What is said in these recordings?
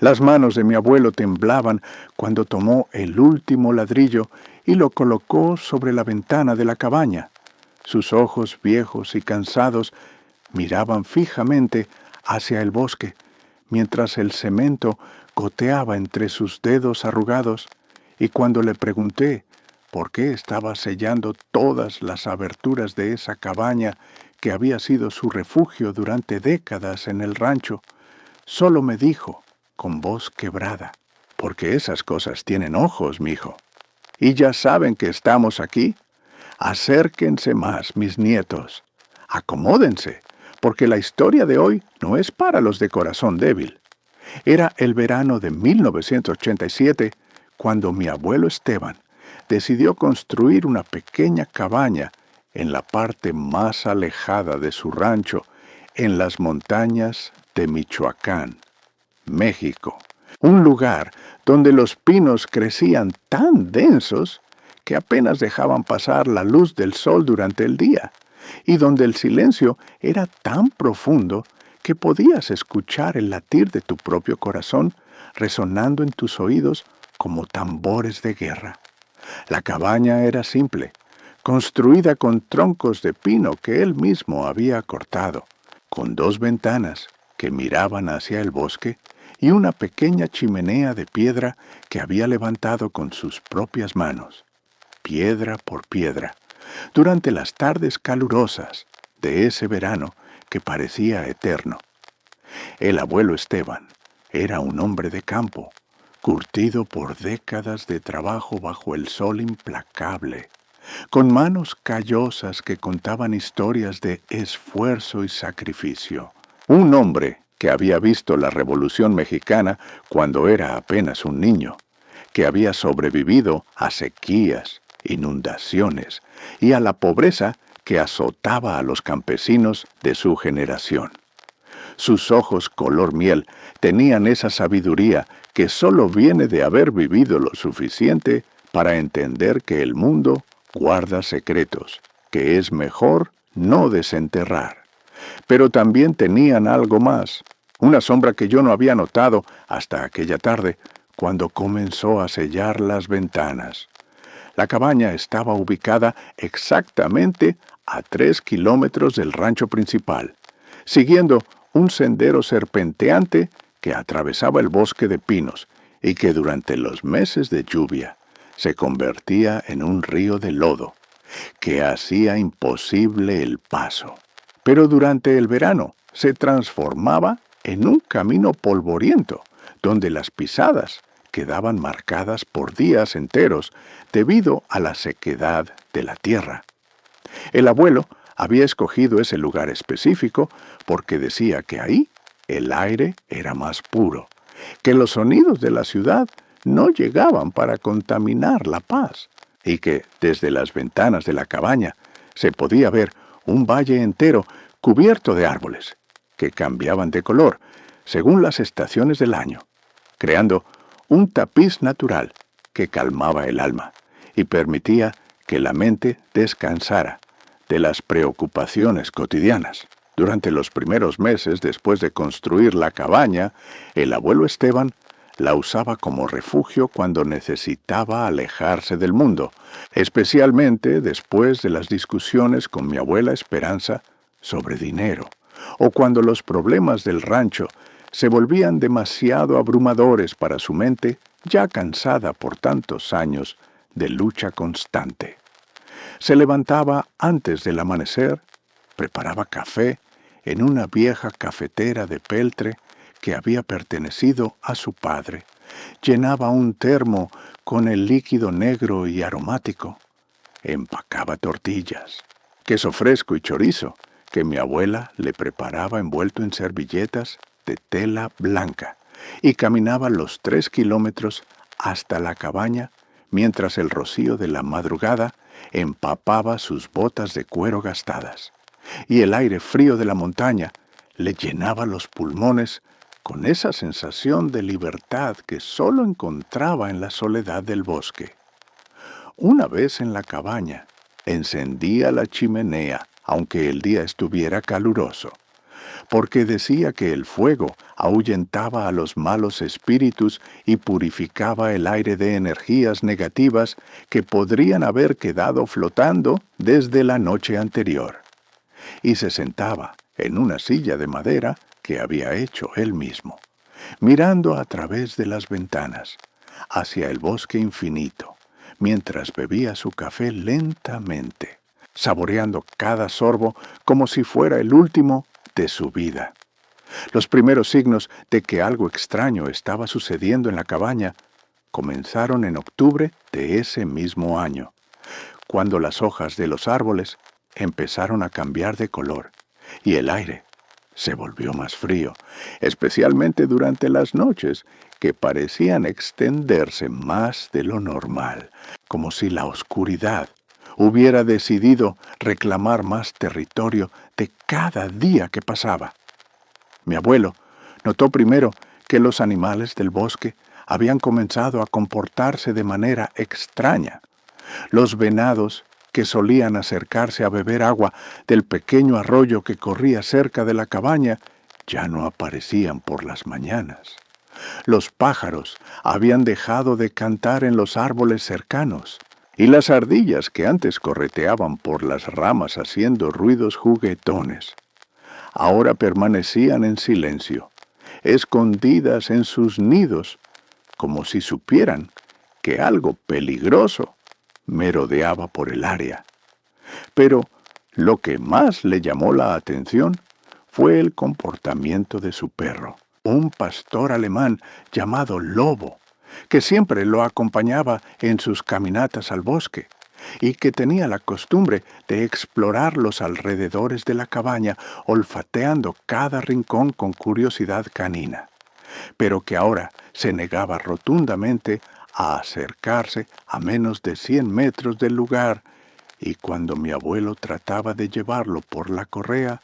Las manos de mi abuelo temblaban cuando tomó el último ladrillo y lo colocó sobre la ventana de la cabaña. Sus ojos viejos y cansados miraban fijamente hacia el bosque, mientras el cemento goteaba entre sus dedos arrugados, y cuando le pregunté por qué estaba sellando todas las aberturas de esa cabaña que había sido su refugio durante décadas en el rancho, solo me dijo, con voz quebrada, «Porque esas cosas tienen ojos, mijo. Y ya saben que estamos aquí. Acérquense más, mis nietos. Acomódense, porque la historia de hoy no es para los de corazón débil». Era el verano de 1987 cuando mi abuelo Esteban decidió construir una pequeña cabaña en la parte más alejada de su rancho, en las montañas de Michoacán, México, un lugar donde los pinos crecían tan densos que apenas dejaban pasar la luz del sol durante el día, y donde el silencio era tan profundo que podías escuchar el latir de tu propio corazón resonando en tus oídos como tambores de guerra. La cabaña era simple, construida con troncos de pino que él mismo había cortado, con 2 ventanas que miraban hacia el bosque y una pequeña chimenea de piedra que había levantado con sus propias manos, piedra por piedra, durante las tardes calurosas de ese verano que parecía eterno. El abuelo Esteban era un hombre de campo, curtido por décadas de trabajo bajo el sol implacable, con manos callosas que contaban historias de esfuerzo y sacrificio. Un hombre que había visto la Revolución Mexicana cuando era apenas un niño, que había sobrevivido a sequías, inundaciones y a la pobreza que azotaba a los campesinos de su generación. Sus ojos color miel tenían esa sabiduría que solo viene de haber vivido lo suficiente para entender que el mundo guarda secretos, que es mejor no desenterrar. Pero también tenían algo más, una sombra que yo no había notado hasta aquella tarde, cuando comenzó a sellar las ventanas. La cabaña estaba ubicada exactamente a 3 kilómetros del rancho principal, siguiendo un sendero serpenteante que atravesaba el bosque de pinos y que durante los meses de lluvia se convertía en un río de lodo que hacía imposible el paso. Pero durante el verano se transformaba en un camino polvoriento, donde las pisadas quedaban marcadas por días enteros debido a la sequedad de la tierra. El abuelo había escogido ese lugar específico porque decía que ahí el aire era más puro, que los sonidos de la ciudad no llegaban para contaminar la paz, y que desde las ventanas de la cabaña se podía ver un valle entero cubierto de árboles, que cambiaban de color según las estaciones del año, creando un tapiz natural que calmaba el alma y permitía que la mente descansara de las preocupaciones cotidianas. Durante los primeros meses después de construir la cabaña, el abuelo Esteban la usaba como refugio cuando necesitaba alejarse del mundo, especialmente después de las discusiones con mi abuela Esperanza sobre dinero, o cuando los problemas del rancho se volvían demasiado abrumadores para su mente, ya cansada por tantos años de lucha constante. Se levantaba antes del amanecer, preparaba café en una vieja cafetera de peltre que había pertenecido a su padre, llenaba un termo con el líquido negro y aromático, empacaba tortillas, queso fresco y chorizo que mi abuela le preparaba envuelto en servilletas de tela blanca, y caminaba los 3 kilómetros hasta la cabaña mientras el rocío de la madrugada empapaba sus botas de cuero gastadas, y el aire frío de la montaña le llenaba los pulmones con esa sensación de libertad que solo encontraba en la soledad del bosque. Una vez en la cabaña, encendía la chimenea, aunque el día estuviera caluroso, porque decía que el fuego ahuyentaba a los malos espíritus y purificaba el aire de energías negativas que podrían haber quedado flotando desde la noche anterior. Y se sentaba en una silla de madera que había hecho él mismo, mirando a través de las ventanas, hacia el bosque infinito, mientras bebía su café lentamente, saboreando cada sorbo como si fuera el último de su vida. Los primeros signos de que algo extraño estaba sucediendo en la cabaña comenzaron en octubre de ese mismo año, cuando las hojas de los árboles empezaron a cambiar de color y el aire se volvió más frío, especialmente durante las noches, que parecían extenderse más de lo normal, como si la oscuridad hubiera decidido reclamar más territorio de cada día que pasaba. Mi abuelo notó primero que los animales del bosque habían comenzado a comportarse de manera extraña. Los venados, que solían acercarse a beber agua del pequeño arroyo que corría cerca de la cabaña, ya no aparecían por las mañanas. Los pájaros habían dejado de cantar en los árboles cercanos, y las ardillas que antes correteaban por las ramas haciendo ruidos juguetones, ahora permanecían en silencio, escondidas en sus nidos, como si supieran que algo peligroso merodeaba por el área. Pero lo que más le llamó la atención fue el comportamiento de su perro, un pastor alemán llamado Lobo, que siempre lo acompañaba en sus caminatas al bosque y que tenía la costumbre de explorar los alrededores de la cabaña, olfateando cada rincón con curiosidad canina, pero que ahora se negaba rotundamente a acercarse a menos de 100 metros del lugar, y cuando mi abuelo trataba de llevarlo por la correa,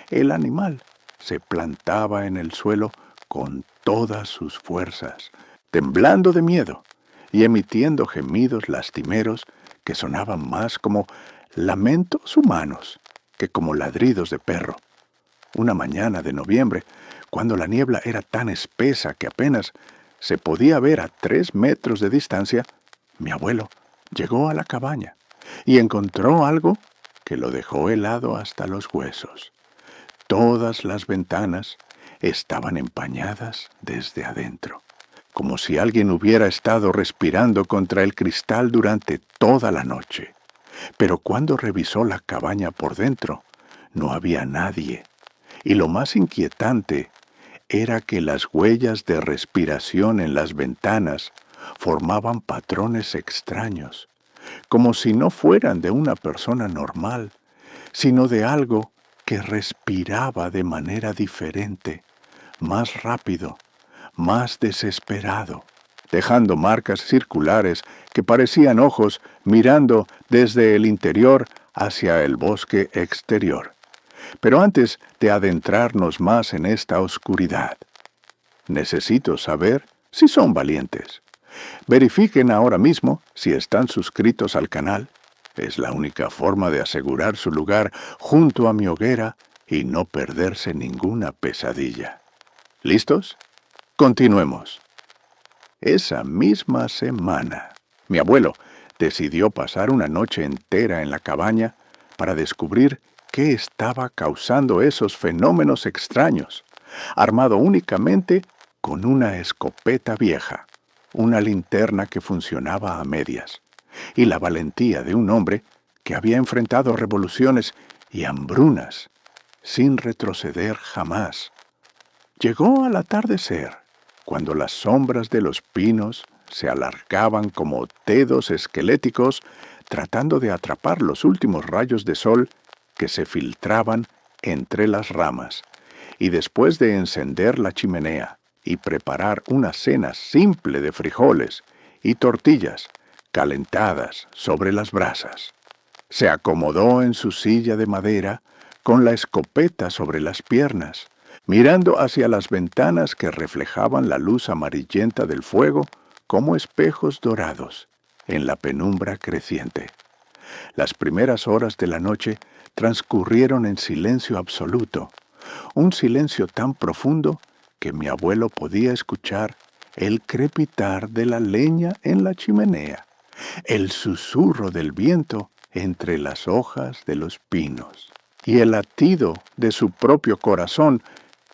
el animal se plantaba en el suelo con todas sus fuerzas, temblando de miedo y emitiendo gemidos lastimeros que sonaban más como lamentos humanos que como ladridos de perro. Una mañana de noviembre, cuando la niebla era tan espesa que apenas se podía ver a 3 metros de distancia, mi abuelo llegó a la cabaña y encontró algo que lo dejó helado hasta los huesos. Todas las ventanas estaban empañadas desde adentro, como si alguien hubiera estado respirando contra el cristal durante toda la noche. Pero cuando revisó la cabaña por dentro, no había nadie. Y lo más inquietante era que las huellas de respiración en las ventanas formaban patrones extraños, como si no fueran de una persona normal, sino de algo que respiraba de manera diferente, más rápido, más desesperado, dejando marcas circulares que parecían ojos mirando desde el interior hacia el bosque exterior. Pero antes de adentrarnos más en esta oscuridad, necesito saber si son valientes. Verifiquen ahora mismo si están suscritos al canal. Es la única forma de asegurar su lugar junto a mi hoguera y no perderse ninguna pesadilla. ¿Listos? Continuemos. Esa misma semana, mi abuelo decidió pasar una noche entera en la cabaña para descubrir qué estaba causando esos fenómenos extraños, armado únicamente con una escopeta vieja, una linterna que funcionaba a medias, y la valentía de un hombre que había enfrentado revoluciones y hambrunas sin retroceder jamás. Llegó al atardecer, cuando las sombras de los pinos se alargaban como dedos esqueléticos tratando de atrapar los últimos rayos de sol que se filtraban entre las ramas, y después de encender la chimenea y preparar una cena simple de frijoles y tortillas calentadas sobre las brasas, se acomodó en su silla de madera con la escopeta sobre las piernas, mirando hacia las ventanas que reflejaban la luz amarillenta del fuego como espejos dorados en la penumbra creciente. Las primeras horas de la noche transcurrieron en silencio absoluto, Un silencio tan profundo que mi abuelo podía escuchar el crepitar de la leña en la chimenea, el susurro del viento entre las hojas de los pinos y el latido de su propio corazón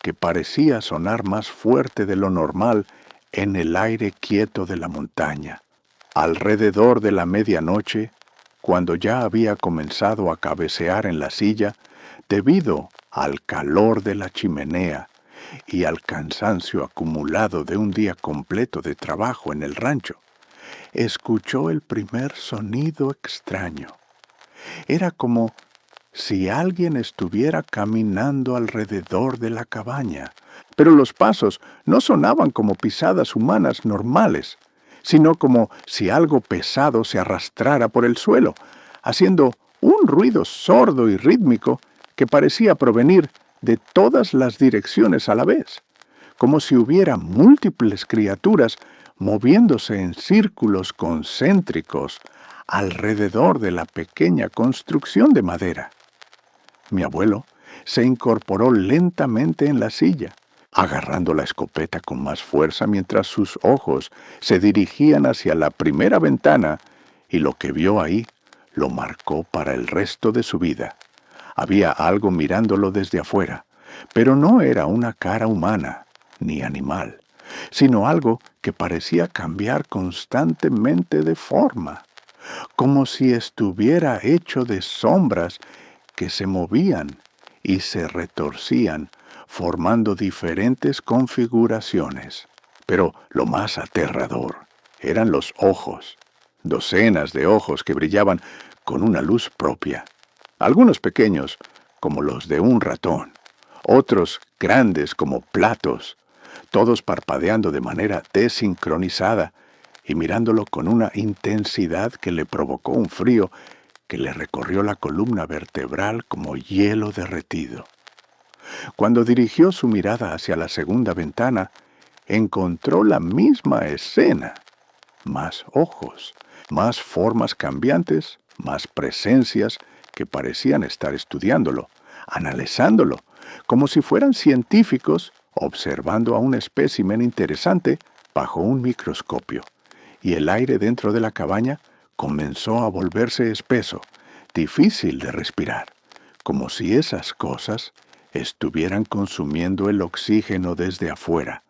que parecía sonar más fuerte de lo normal en el aire quieto de la montaña. Alrededor de la medianoche, cuando ya había comenzado a cabecear en la silla, debido al calor de la chimenea y al cansancio acumulado de un día completo de trabajo en el rancho, escuchó el primer sonido extraño. Era como si alguien estuviera caminando alrededor de la cabaña, pero los pasos no sonaban como pisadas humanas normales, sino como si algo pesado se arrastrara por el suelo, haciendo un ruido sordo y rítmico que parecía provenir de todas las direcciones a la vez, como si hubiera múltiples criaturas moviéndose en círculos concéntricos alrededor de la pequeña construcción de madera. Mi abuelo se incorporó lentamente en la silla, agarrando la escopeta con más fuerza mientras sus ojos se dirigían hacia la primera ventana, y lo que vio ahí lo marcó para el resto de su vida. Había algo mirándolo desde afuera, pero no era una cara humana ni animal, sino algo que parecía cambiar constantemente de forma, como si estuviera hecho de sombras que se movían y se retorcían, formando diferentes configuraciones. Pero lo más aterrador eran los ojos, docenas de ojos que brillaban con una luz propia, algunos pequeños como los de un ratón, otros grandes como platos, todos parpadeando de manera desincronizada y mirándolo con una intensidad que le provocó un frío que le recorrió la columna vertebral como hielo derretido. Cuando dirigió su mirada hacia la segunda ventana, encontró la misma escena. Más ojos, más formas cambiantes, más presencias que parecían estar estudiándolo, analizándolo, como si fueran científicos observando a un espécimen interesante bajo un microscopio. Y el aire dentro de la cabaña comenzó a volverse espeso, difícil de respirar, como si esas cosas estuvieran consumiendo el oxígeno desde afuera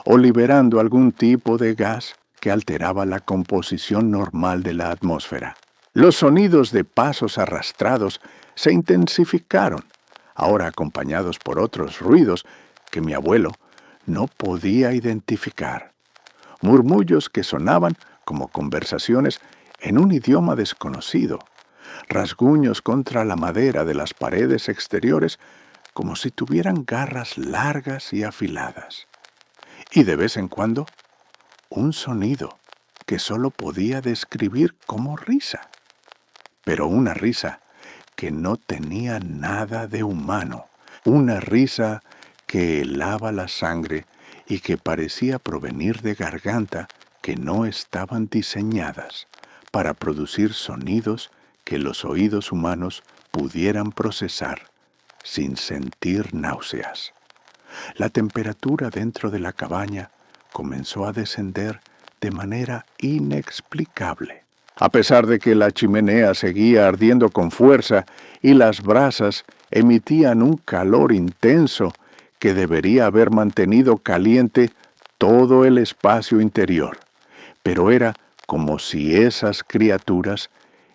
o liberando algún tipo de gas que alteraba la composición normal de la atmósfera. Los sonidos de pasos arrastrados se intensificaron, ahora acompañados por otros ruidos que mi abuelo no podía identificar. Murmullos que sonaban como conversaciones en un idioma desconocido, rasguños contra la madera de las paredes exteriores como si tuvieran garras largas y afiladas. Y de vez en cuando, un sonido que solo podía describir como risa, pero una risa que no tenía nada de humano, una risa que helaba la sangre y que parecía provenir de garganta que no estaban diseñadas para producir sonidos que los oídos humanos pudieran procesar sin sentir náuseas. La temperatura dentro de la cabaña comenzó a descender de manera inexplicable. A pesar de que la chimenea seguía ardiendo con fuerza y las brasas emitían un calor intenso que debería haber mantenido caliente todo el espacio interior, pero era como si esas criaturas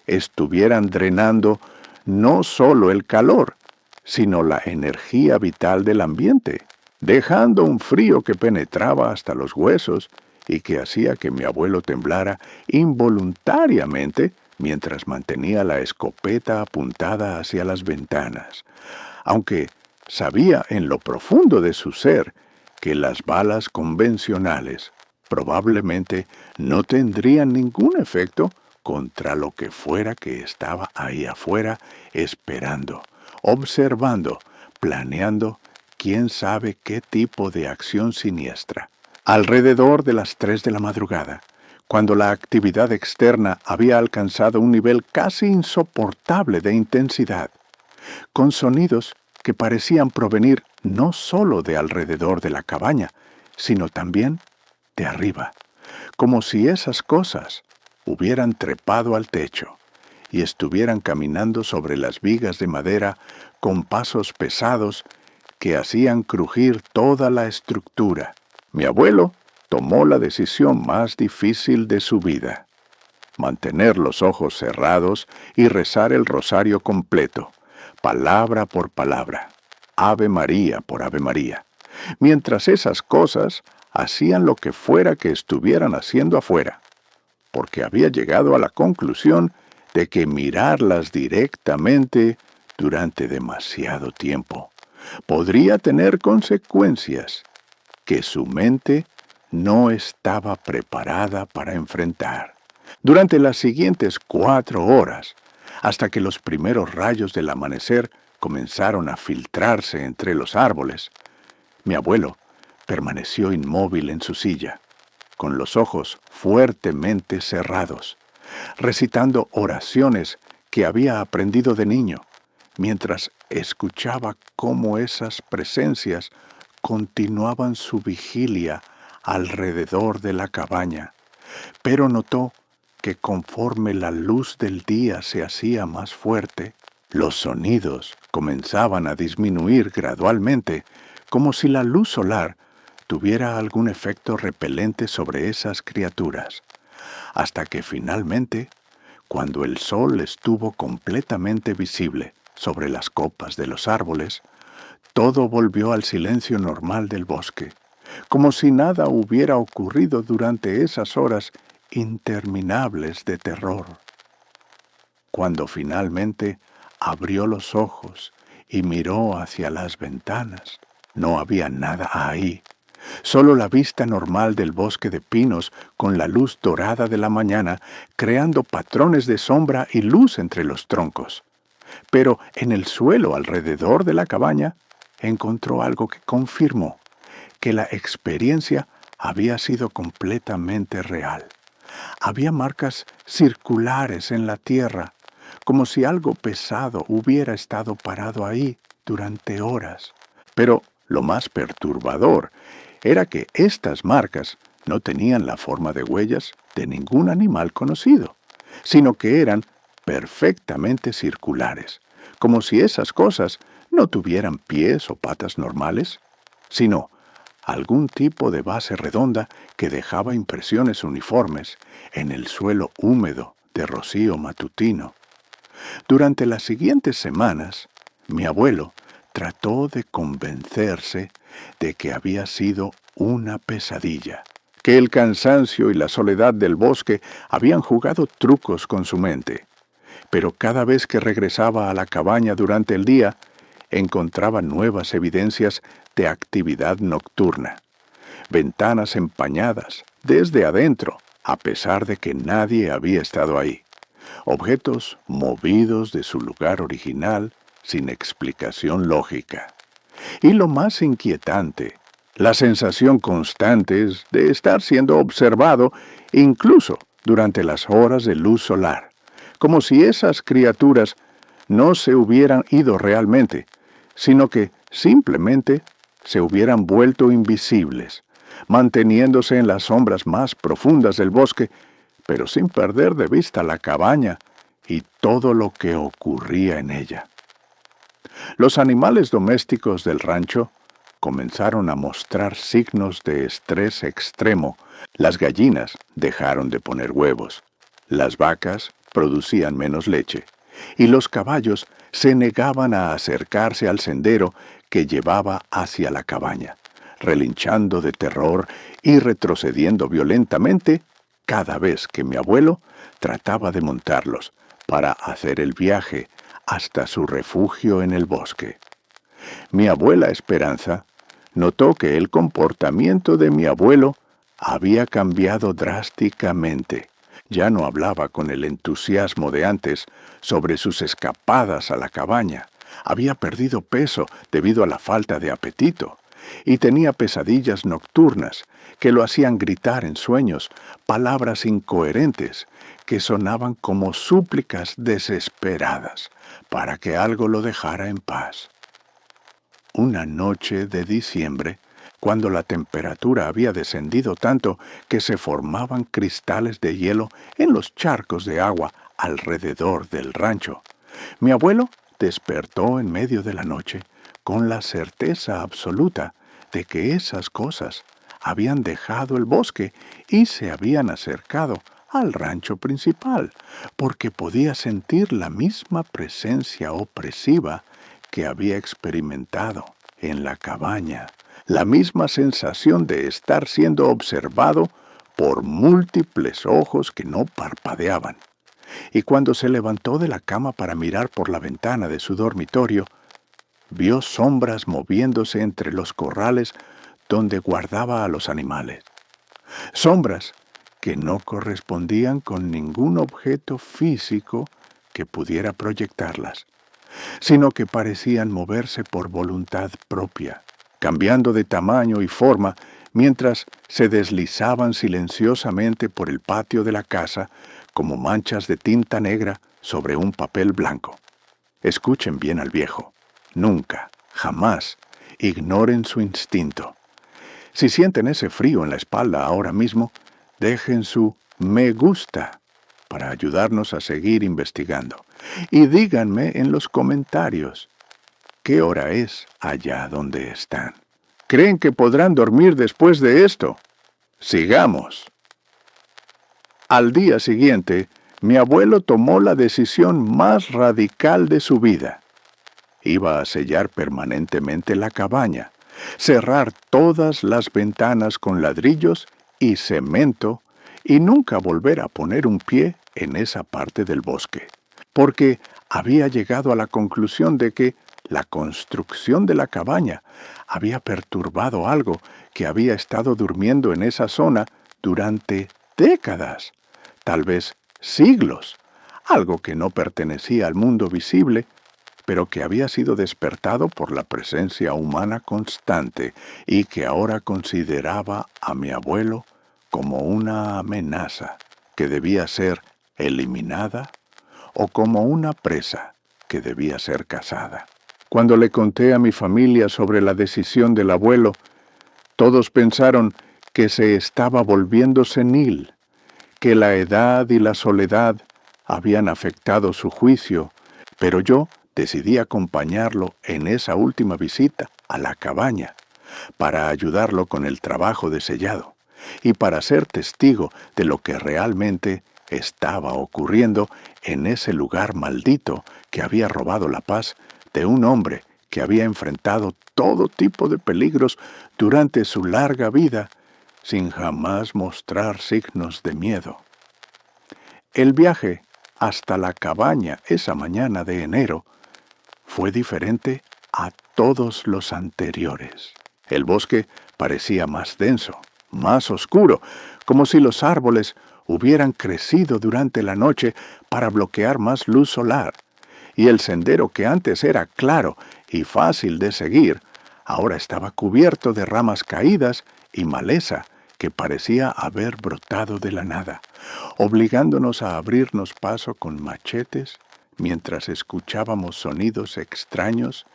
estuvieran drenando no solo el calor, sino la energía vital del ambiente, dejando un frío que penetraba hasta los huesos y que hacía que mi abuelo temblara involuntariamente mientras mantenía la escopeta apuntada hacia las ventanas, aunque sabía en lo profundo de su ser que las balas convencionales probablemente no tendrían ningún efecto contra lo que fuera que estaba ahí afuera esperando, observando, planeando quién sabe qué tipo de acción siniestra. Alrededor de las 3 de la madrugada, cuando la actividad externa había alcanzado un nivel casi insoportable de intensidad, con sonidos que parecían provenir no solo de alrededor de la cabaña, sino también de arriba, como si esas cosas hubieran trepado al techo y estuvieran caminando sobre las vigas de madera con pasos pesados que hacían crujir toda la estructura. Mi abuelo tomó la decisión más difícil de su vida: mantener los ojos cerrados y rezar el rosario completo, palabra por palabra, Ave María por Ave María, mientras esas cosas hacían lo que fuera que estuvieran haciendo afuera, porque había llegado a la conclusión de que mirarlas directamente durante demasiado tiempo podría tener consecuencias que su mente no estaba preparada para enfrentar. Durante las siguientes 4 horas, hasta que los primeros rayos del amanecer comenzaron a filtrarse entre los árboles, mi abuelo permaneció inmóvil en su silla, con los ojos fuertemente cerrados, recitando oraciones que había aprendido de niño, mientras escuchaba cómo esas presencias continuaban su vigilia alrededor de la cabaña. Pero notó que conforme la luz del día se hacía más fuerte, los sonidos comenzaban a disminuir gradualmente, como si la luz solar tuviera algún efecto repelente sobre esas criaturas, hasta que finalmente, cuando el sol estuvo completamente visible sobre las copas de los árboles, todo volvió al silencio normal del bosque, como si nada hubiera ocurrido durante esas horas interminables de terror. Cuando finalmente abrió los ojos y miró hacia las ventanas, no había nada ahí, solo la vista normal del bosque de pinos con la luz dorada de la mañana creando patrones de sombra y luz entre los troncos. Pero en el suelo alrededor de la cabaña encontró algo que confirmó que la experiencia había sido completamente real. Había marcas circulares en la tierra, como si algo pesado hubiera estado parado ahí durante horas. Pero lo más perturbador era que estas marcas no tenían la forma de huellas de ningún animal conocido, sino que eran perfectamente circulares, como si esas cosas no tuvieran pies o patas normales, sino algún tipo de base redonda que dejaba impresiones uniformes en el suelo húmedo de rocío matutino. Durante las siguientes semanas, mi abuelo trató de convencerse de que había sido una pesadilla, que el cansancio y la soledad del bosque habían jugado trucos con su mente. Pero cada vez que regresaba a la cabaña durante el día, encontraba nuevas evidencias de actividad nocturna. Ventanas empañadas desde adentro, a pesar de que nadie había estado ahí. Objetos movidos de su lugar original sin explicación lógica. Y lo más inquietante, la sensación constante de estar siendo observado incluso durante las horas de luz solar, como si esas criaturas no se hubieran ido realmente, sino que simplemente se hubieran vuelto invisibles, manteniéndose en las sombras más profundas del bosque, pero sin perder de vista la cabaña y todo lo que ocurría en ella. Los animales domésticos del rancho comenzaron a mostrar signos de estrés extremo. Las gallinas dejaron de poner huevos, las vacas producían menos leche, y los caballos se negaban a acercarse al sendero que llevaba hacia la cabaña, relinchando de terror y retrocediendo violentamente cada vez que mi abuelo trataba de montarlos para hacer el viaje hasta su refugio en el bosque. Mi abuela Esperanza notó que el comportamiento de mi abuelo había cambiado drásticamente. Ya no hablaba con el entusiasmo de antes sobre sus escapadas a la cabaña. Había perdido peso debido a la falta de apetito y tenía pesadillas nocturnas que lo hacían gritar en sueños palabras incoherentes que sonaban como súplicas desesperadas para que algo lo dejara en paz. Una noche de diciembre, cuando la temperatura había descendido tanto que se formaban cristales de hielo en los charcos de agua alrededor del rancho, mi abuelo despertó en medio de la noche con la certeza absoluta de que esas cosas habían dejado el bosque y se habían acercado al rancho principal, porque podía sentir la misma presencia opresiva que había experimentado en la cabaña, la misma sensación de estar siendo observado por múltiples ojos que no parpadeaban. Y cuando se levantó de la cama para mirar por la ventana de su dormitorio, vio sombras moviéndose entre los corrales donde guardaba a los animales. Sombras que no correspondían con ningún objeto físico que pudiera proyectarlas, sino que parecían moverse por voluntad propia, cambiando de tamaño y forma mientras se deslizaban silenciosamente por el patio de la casa como manchas de tinta negra sobre un papel blanco. Escuchen bien al viejo. Nunca, jamás, ignoren su instinto. Si sienten ese frío en la espalda ahora mismo, dejen su me gusta para ayudarnos a seguir investigando. Y díganme en los comentarios, ¿qué hora es allá donde están? ¿Creen que podrán dormir después de esto? Sigamos. Al día siguiente, mi abuelo tomó la decisión más radical de su vida. Iba a sellar permanentemente la cabaña, cerrar todas las ventanas con ladrillos y cemento y nunca volver a poner un pie en esa parte del bosque, porque había llegado a la conclusión de que la construcción de la cabaña había perturbado algo que había estado durmiendo en esa zona durante décadas, tal vez siglos, algo que no pertenecía al mundo visible, pero que había sido despertado por la presencia humana constante y que ahora consideraba a mi abuelo como una amenaza que debía ser eliminada o como una presa que debía ser cazada. Cuando le conté a mi familia sobre la decisión del abuelo, todos pensaron que se estaba volviendo senil, que la edad y la soledad habían afectado su juicio, pero yo decidí acompañarlo en esa última visita a la cabaña para ayudarlo con el trabajo de sellado y para ser testigo de lo que realmente estaba ocurriendo en ese lugar maldito que había robado la paz de un hombre que había enfrentado todo tipo de peligros durante su larga vida sin jamás mostrar signos de miedo. El viaje hasta la cabaña esa mañana de enero fue diferente a todos los anteriores. El bosque parecía más denso, más oscuro, como si los árboles hubieran crecido durante la noche para bloquear más luz solar, y el sendero que antes era claro y fácil de seguir, ahora estaba cubierto de ramas caídas y maleza que parecía haber brotado de la nada, obligándonos a abrirnos paso con machetes mientras escuchábamos sonidos extraños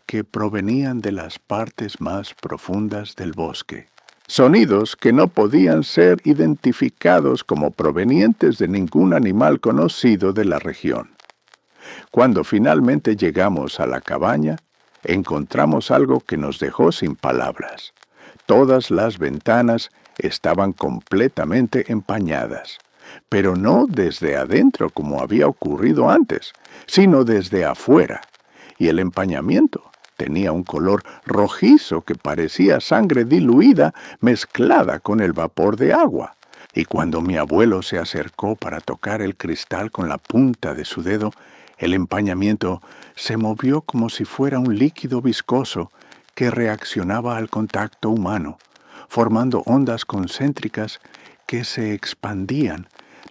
que provenían de las partes más profundas del bosque. Sonidos que no podían ser identificados como provenientes de ningún animal conocido de la región. Cuando finalmente llegamos a la cabaña, encontramos algo que nos dejó sin palabras. Todas las ventanas estaban completamente empañadas, pero no desde adentro como había ocurrido antes, sino desde afuera, y el empañamiento tenía un color rojizo que parecía sangre diluida mezclada con el vapor de agua. Y cuando mi abuelo se acercó para tocar el cristal con la punta de su dedo, el empañamiento se movió como si fuera un líquido viscoso que reaccionaba al contacto humano, formando ondas concéntricas que se expandían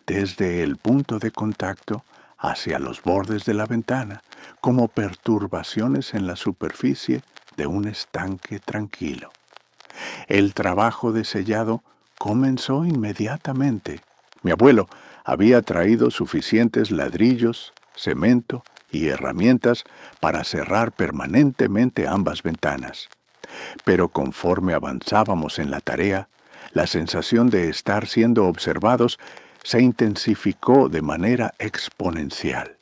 desde el punto de contacto hacia los bordes de la ventana, como perturbaciones en la superficie de un estanque tranquilo. El trabajo de sellado comenzó inmediatamente. Mi abuelo había traído suficientes ladrillos, cemento y herramientas para cerrar permanentemente ambas ventanas. Pero conforme avanzábamos en la tarea, la sensación de estar siendo observados se intensificó de manera exponencial.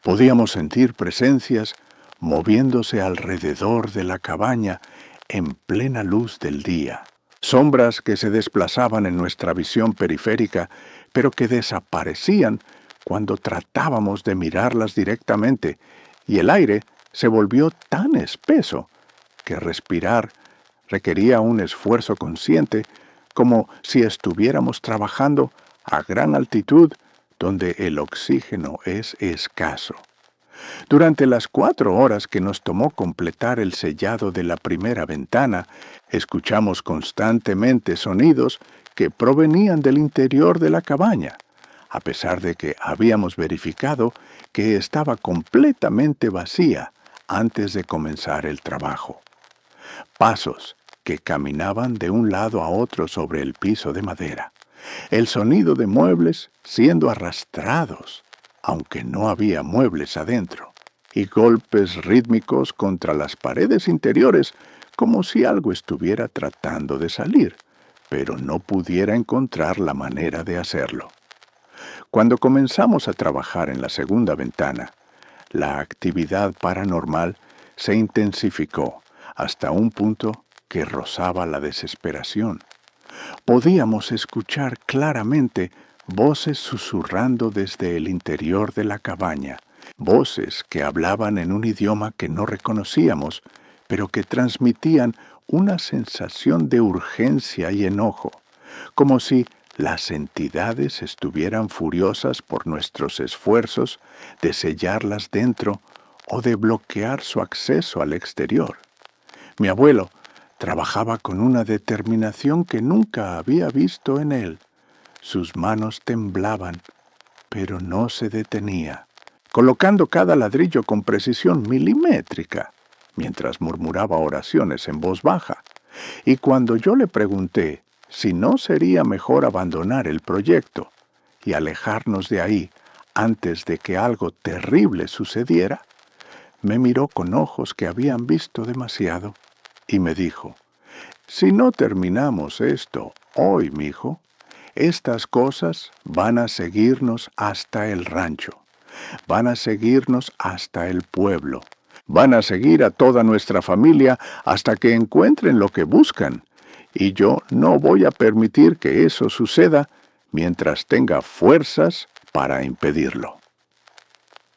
Podíamos sentir presencias moviéndose alrededor de la cabaña en plena luz del día. Sombras que se desplazaban en nuestra visión periférica, pero que desaparecían cuando tratábamos de mirarlas directamente, y el aire se volvió tan espeso que respirar requería un esfuerzo consciente, como si estuviéramos trabajando a gran altitud donde el oxígeno es escaso. Durante las 4 horas que nos tomó completar el sellado de la primera ventana, escuchamos constantemente sonidos que provenían del interior de la cabaña, a pesar de que habíamos verificado que estaba completamente vacía antes de comenzar el trabajo. Pasos que caminaban de un lado a otro sobre el piso de madera, el sonido de muebles siendo arrastrados, aunque no había muebles adentro, y golpes rítmicos contra las paredes interiores como si algo estuviera tratando de salir, pero no pudiera encontrar la manera de hacerlo. Cuando comenzamos a trabajar en la segunda ventana, la actividad paranormal se intensificó hasta un punto que rozaba la desesperación. Podíamos escuchar claramente voces susurrando desde el interior de la cabaña, voces que hablaban en un idioma que no reconocíamos, pero que transmitían una sensación de urgencia y enojo, como si las entidades estuvieran furiosas por nuestros esfuerzos de sellarlas dentro o de bloquear su acceso al exterior. Mi abuelo trabajaba con una determinación que nunca había visto en él. Sus manos temblaban, pero no se detenía, colocando cada ladrillo con precisión milimétrica, mientras murmuraba oraciones en voz baja. Y cuando yo le pregunté si no sería mejor abandonar el proyecto y alejarnos de ahí antes de que algo terrible sucediera, me miró con ojos que habían visto demasiado y me dijo: «Si no terminamos esto hoy, mijo, estas cosas van a seguirnos hasta el rancho, van a seguirnos hasta el pueblo, van a seguir a toda nuestra familia hasta que encuentren lo que buscan, y yo no voy a permitir que eso suceda mientras tenga fuerzas para impedirlo».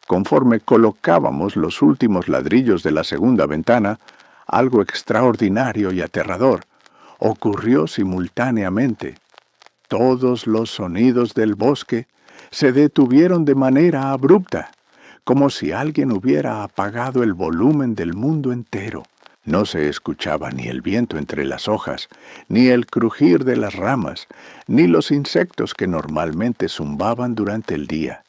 Conforme colocábamos los últimos ladrillos de la segunda ventana, algo extraordinario y aterrador ocurrió simultáneamente. Todos los sonidos del bosque se detuvieron de manera abrupta, como si alguien hubiera apagado el volumen del mundo entero. No se escuchaba ni el viento entre las hojas, ni el crujir de las ramas, ni los insectos que normalmente zumbaban durante el día.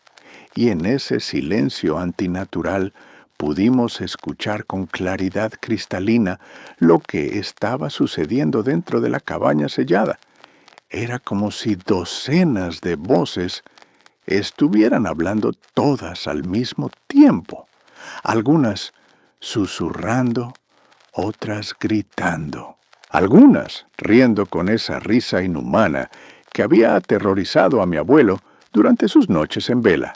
Y en ese silencio antinatural pudimos escuchar con claridad cristalina lo que estaba sucediendo dentro de la cabaña sellada. Era como si docenas de voces estuvieran hablando todas al mismo tiempo, algunas susurrando, otras gritando, algunas riendo con esa risa inhumana que había aterrorizado a mi abuelo durante sus noches en vela,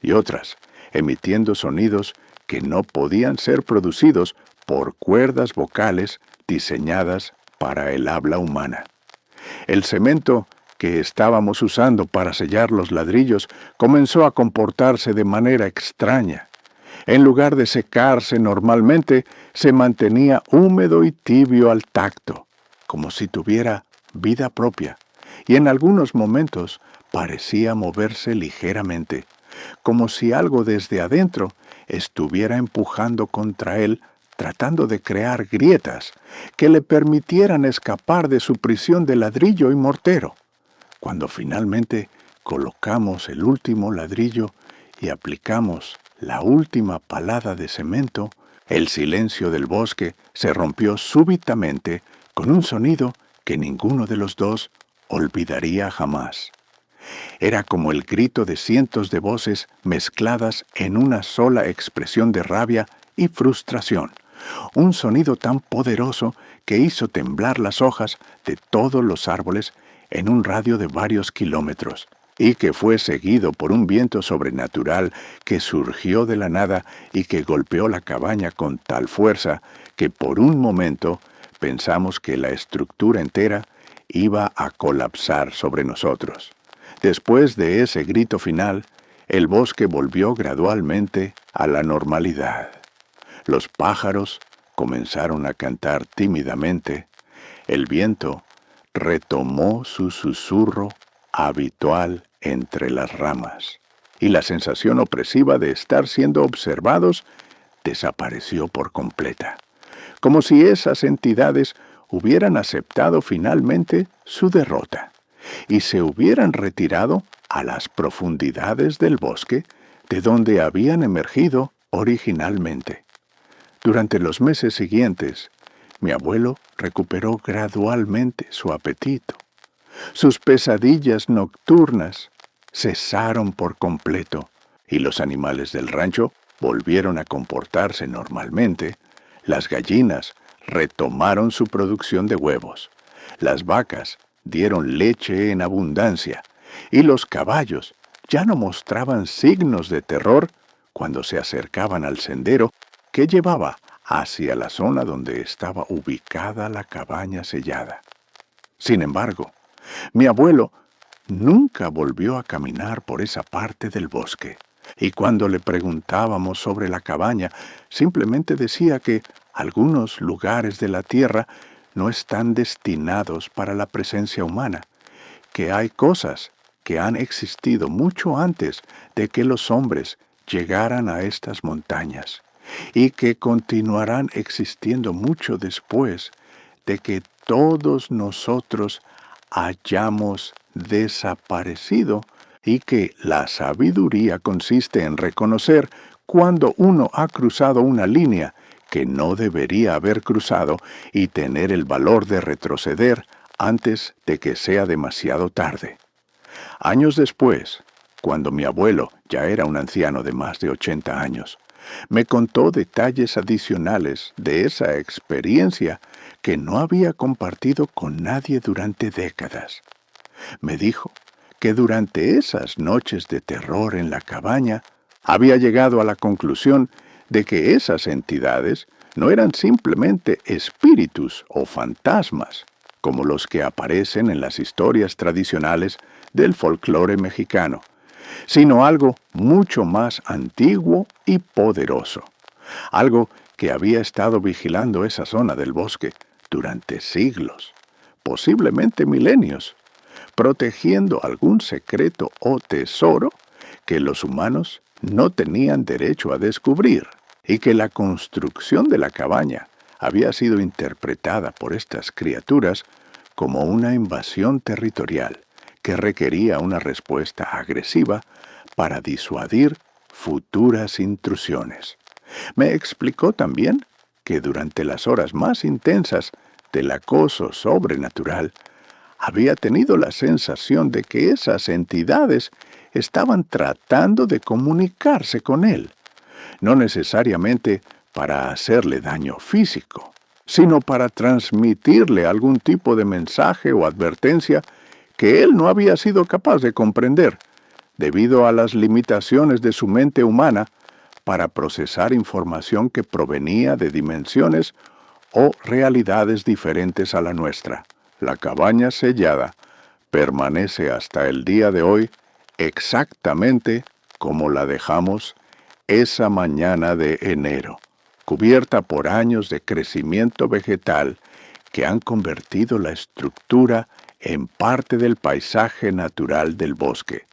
y otras emitiendo sonidos que no podían ser producidos por cuerdas vocales diseñadas para el habla humana. El cemento que estábamos usando para sellar los ladrillos comenzó a comportarse de manera extraña. En lugar de secarse normalmente, se mantenía húmedo y tibio al tacto, como si tuviera vida propia, y en algunos momentos parecía moverse ligeramente, como si algo desde adentro estuviera empujando contra él, tratando de crear grietas que le permitieran escapar de su prisión de ladrillo y mortero. Cuando finalmente colocamos el último ladrillo y aplicamos la última palada de cemento, el silencio del bosque se rompió súbitamente con un sonido que ninguno de los dos olvidaría jamás. Era como el grito de cientos de voces mezcladas en una sola expresión de rabia y frustración. Un sonido tan poderoso que hizo temblar las hojas de todos los árboles en un radio de varios kilómetros, y que fue seguido por un viento sobrenatural que surgió de la nada y que golpeó la cabaña con tal fuerza que por un momento pensamos que la estructura entera iba a colapsar sobre nosotros. Después de ese grito final, el bosque volvió gradualmente a la normalidad. Los pájaros comenzaron a cantar tímidamente. El viento retomó su susurro habitual entre las ramas, y la sensación opresiva de estar siendo observados desapareció por completa, como si esas entidades hubieran aceptado finalmente su derrota y se hubieran retirado a las profundidades del bosque de donde habían emergido originalmente. Durante los meses siguientes, mi abuelo recuperó gradualmente su apetito. Sus pesadillas nocturnas cesaron por completo y los animales del rancho volvieron a comportarse normalmente. Las gallinas retomaron su producción de huevos. Las vacas dieron leche en abundancia y los caballos ya no mostraban signos de terror cuando se acercaban al sendero que llevaba hacia la zona donde estaba ubicada la cabaña sellada. Sin embargo, mi abuelo nunca volvió a caminar por esa parte del bosque, y cuando le preguntábamos sobre la cabaña, simplemente decía que algunos lugares de la tierra no están destinados para la presencia humana, que hay cosas que han existido mucho antes de que los hombres llegaran a estas montañas, y que continuarán existiendo mucho después de que todos nosotros hayamos desaparecido, y que la sabiduría consiste en reconocer cuando uno ha cruzado una línea que no debería haber cruzado y tener el valor de retroceder antes de que sea demasiado tarde. Años después, cuando mi abuelo ya era un anciano de más de 80 años, me contó detalles adicionales de esa experiencia que no había compartido con nadie durante décadas. Me dijo que durante esas noches de terror en la cabaña había llegado a la conclusión de que esas entidades no eran simplemente espíritus o fantasmas, como los que aparecen en las historias tradicionales del folclore mexicano, sino algo mucho más antiguo y poderoso, algo que había estado vigilando esa zona del bosque durante siglos, posiblemente milenios, protegiendo algún secreto o tesoro que los humanos no tenían derecho a descubrir, y que la construcción de la cabaña había sido interpretada por estas criaturas como una invasión territorial que requería una respuesta agresiva para disuadir futuras intrusiones. Me explicó también que durante las horas más intensas del acoso sobrenatural, había tenido la sensación de que esas entidades estaban tratando de comunicarse con él, no necesariamente para hacerle daño físico, sino para transmitirle algún tipo de mensaje o advertencia que él no había sido capaz de comprender, debido a las limitaciones de su mente humana para procesar información que provenía de dimensiones o realidades diferentes a la nuestra. La cabaña sellada permanece hasta el día de hoy exactamente como la dejamos esa mañana de enero, cubierta por años de crecimiento vegetal que han convertido la estructura en parte del paisaje natural del bosque.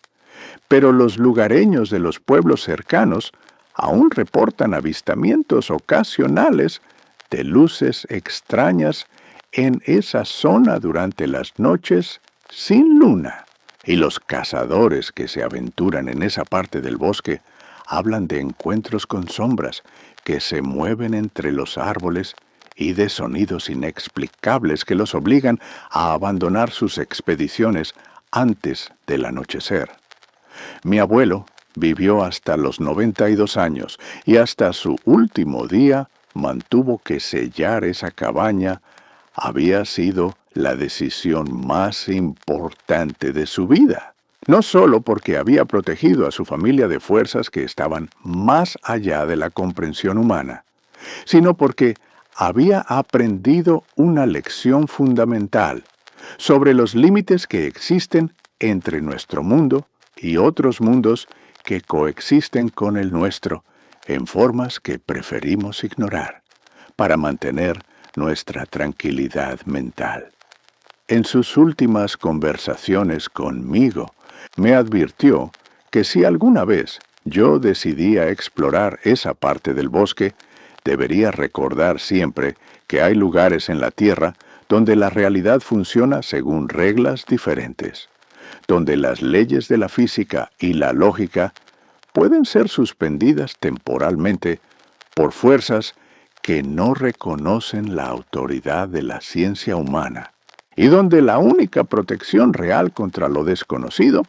Pero los lugareños de los pueblos cercanos aún reportan avistamientos ocasionales de luces extrañas en esa zona durante las noches sin luna, y los cazadores que se aventuran en esa parte del bosque hablan de encuentros con sombras que se mueven entre los árboles y de sonidos inexplicables que los obligan a abandonar sus expediciones antes del anochecer. Mi abuelo vivió hasta los 92 años y hasta su último día mantuvo que sellar esa cabaña había sido la decisión más importante de su vida. No solo porque había protegido a su familia de fuerzas que estaban más allá de la comprensión humana, sino porque había aprendido una lección fundamental sobre los límites que existen entre nuestro mundo y otros mundos que coexisten con el nuestro en formas que preferimos ignorar para mantener nuestra tranquilidad mental. En sus últimas conversaciones conmigo, me advirtió que si alguna vez yo decidía explorar esa parte del bosque, debería recordar siempre que hay lugares en la Tierra donde la realidad funciona según reglas diferentes, donde las leyes de la física y la lógica pueden ser suspendidas temporalmente por fuerzas que no reconocen la autoridad de la ciencia humana, y donde la única protección real contra lo desconocido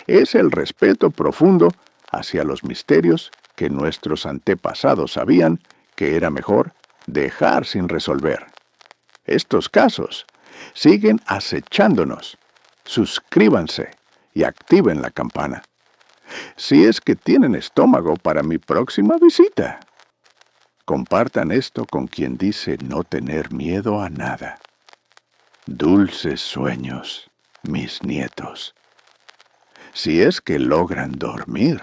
es el respeto profundo hacia los misterios que nuestros antepasados sabían que era mejor dejar sin resolver. Estos casos siguen acechándonos. Suscríbanse y activen la campana, si es que tienen estómago para mi próxima visita. Compartan esto con quien dice no tener miedo a nada. Dulces sueños, mis nietos. Si es que logran dormir.